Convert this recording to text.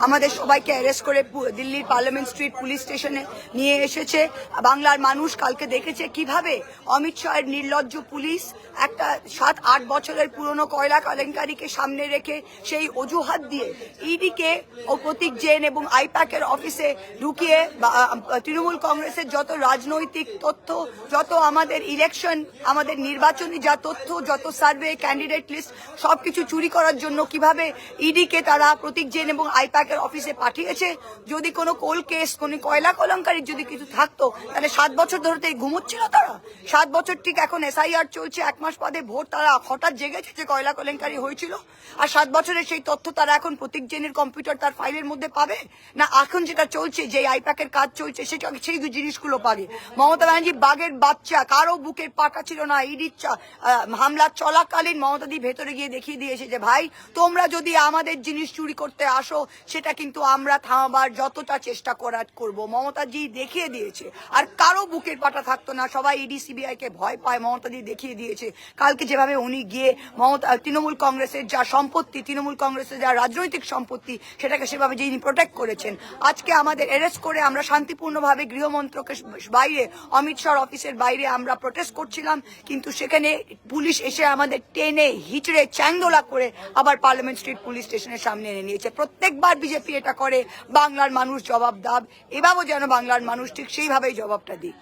আমাদের সবাইকে অ্যারেস্ট করে দিল্লির পার্লামেন্ট স্ট্রিট পুলিশ স্টেশনে নিয়ে এসেছে। বাংলার মানুষ কালকে দেখেছে কিভাবে অমিত শাহের নির্লজ্জ পুলিশ একটা 7-8 বছরের পুরনো কয়লা কেলেঙ্কারিকে সামনে রেখে সেই অজুহাত দিয়ে ইডিকে ও প্রতীক জৈন এবং আইপ্যাকের অফিসে ঢুকিয়ে তৃণমূল কংগ্রেসের যত রাজনৈতিক তথ্য, যত আমাদের ইলেকশন, আমাদের নির্বাচনী যা তথ্য, যত সার্ভে, ক্যান্ডিডেট লিস্ট সবকিছু চুরি করার জন্য কিভাবে ইডিকে তারা প্রতীক জৈন এবং আইপ্যাকের অফিসে পাঠিয়েছে। যদি কোনো কোল কেস, কোনো কয়লা কেলেঙ্কারির যদি কিছু থাকতো তাহলে 7 বছর ধরে তো ঘুমোচ্ছিল তারা। 7 বছর ঠিক এখন SIR চলছে, 1 মাস বাদে ভোট, তারা হঠাৎ জেগেছে যে কয়লা কেলেঙ্কারি হয়েছিল। আর 7 বছরের সেই তথ্য তারা এখন প্রতীক জৈনের কম্পিউটার তার ফাইলের মধ্যে পাবে না? এখন যেটা চলছে, যে আইপ্যাকের কাজ চলছে, সেটা সেই জিনিসগুলো পাবে। মমতা ব্যানার্জি বাঘের বাচ্চা, কারো বুকের পাটা ছিল না। ইডির হামলা চলাকালীন মমতাদি ভেতরে গিয়ে দেখিয়ে দিয়েছে যে ভাই, তোমরা যদি আমাদের জিনিস চুরি করতে আসো সেটা কিন্তু আমরা থামাবার যতটা চেষ্টা করবো। মমতাজি দেখিয়ে দিয়েছে। আর কারো বুকের পাটা থাকতো না, সবাই ইডি CBI কে ভয় পায়। মমতাদি দেখিয়ে দিয়েছে কালকে যেভাবে উনি গিয়ে তৃণমূল কংগ্রেসের যা সম্পত্তি, তৃণমূল কংগ্রেসের যা রাজনৈতিক সম্পত্তি, সেটাকে সেভাবে যিনি প্রোটেক্ট করেছেন। আজকে আমাদের অ্যারেস্ট করে আমরা শান্তিপূর্ণভাবে গৃহমন্ত্রকের বাইরে, অমিত শাহর অফিসের বাইরে আমরা প্রোটেস্ট করছিলাম, কিন্তু সেখানে পুলিশ এসে আমাদের টেনে হিচড়ে চ্যাংদোলা করে আবার পার্লামেন্ট স্ট্রিট পুলিশ স্টেশনের সামনে এনে নিয়েছে। প্রত্যেকবার বিজেপি এটা করে, বাংলার মানুষ জবাব দাব। এভাবেও যেন বাংলার মানুষ ঠিক সেইভাবেই জবাবটা দিই।